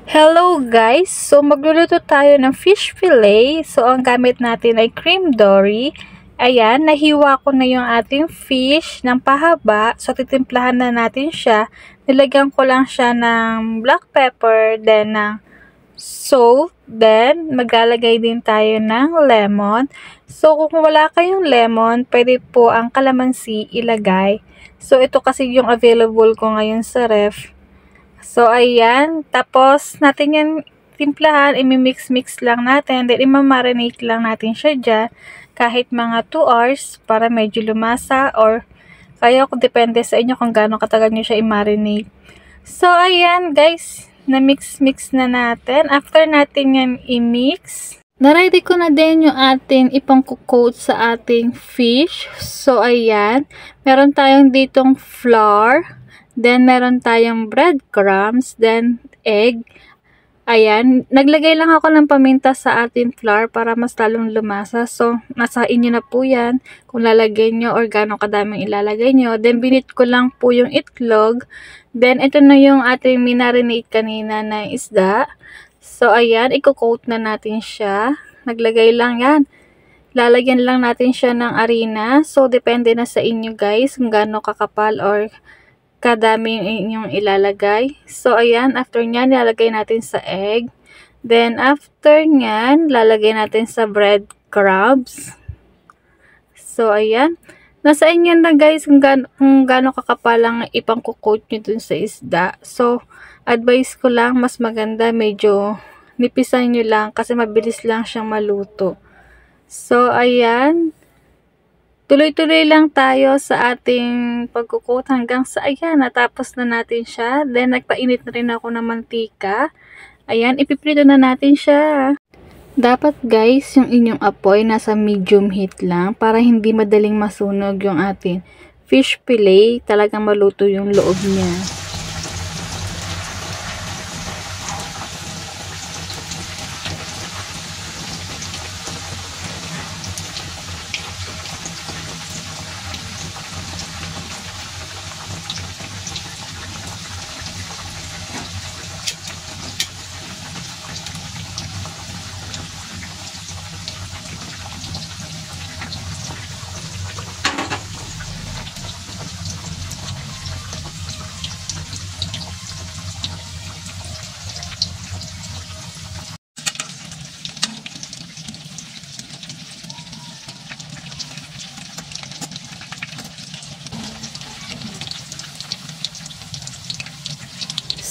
Hello guys! So magluluto tayo ng fish fillet. So ang gamit natin ay cream dory. Ayan, nahiwa ko na yung ating fish ng pahaba. So titimplahan na natin siya. Nilagyan ko lang siya ng black pepper, then ng salt, then maglalagay din tayo ng lemon. So kung wala kayong lemon, pwede po ang kalamansi ilagay. So ito kasi yung available ko ngayon sa ref. So, ayan. Tapos, natin yan timplahan. Imimix-mix lang natin. Then, imamarinate lang natin siya dyan. Kahit mga 2 hours para medyo lumasa. Or, kaya kung depende sa inyo kung gaano katagal nyo siya i-marinate. So, ayan guys. Na-mix-mix na natin. After natin yan i-mix, na-ready ko na din yung ating ipang-coat sa ating fish. So, ayan. Meron tayong ditong flour. Then, meron tayong breadcrumbs, then egg. Ayan, naglagay lang ako ng paminta sa ating flour para mas lalong lumasa. So, nasa inyo na po yan kung lalagay nyo or gano'ng kadaming ilalagay nyo. Then, binit ko lang po yung itlog. Then, ito na yung ating minarinate kanina na isda. So, ayan, i-coat na natin siya. Naglagay lang yan. Lalagyan lang natin siya ng harina. So, depende na sa inyo guys kung gaano kakapal or kadami yung ilalagay. So, ayan, after nyan, lalagay natin sa egg. Then, after nyan, lalagay natin sa breadcrumbs. So, ayan. Nasa inyo na guys kung gaano kakapal ang ipang-coat nyo dun sa isda. So, advice ko lang, mas maganda, medyo nipisan nyo lang kasi mabilis lang siyang maluto. So, ayan. Tuloy-tuloy lang tayo sa ating pagkukot hanggang sa ayan, natapos na natin siya. Then, nagpainit na rin ako ng mantika. Ayan, ipiprito na natin siya. Dapat guys, yung inyong apoy nasa medium heat lang para hindi madaling masunog yung ating fish fillet. Talagang maluto yung loob niya.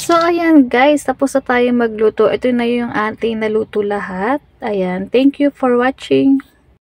So, ayan guys, tapos na tayo magluto. Ito na yung ating naluto lahat. Ayan, thank you for watching.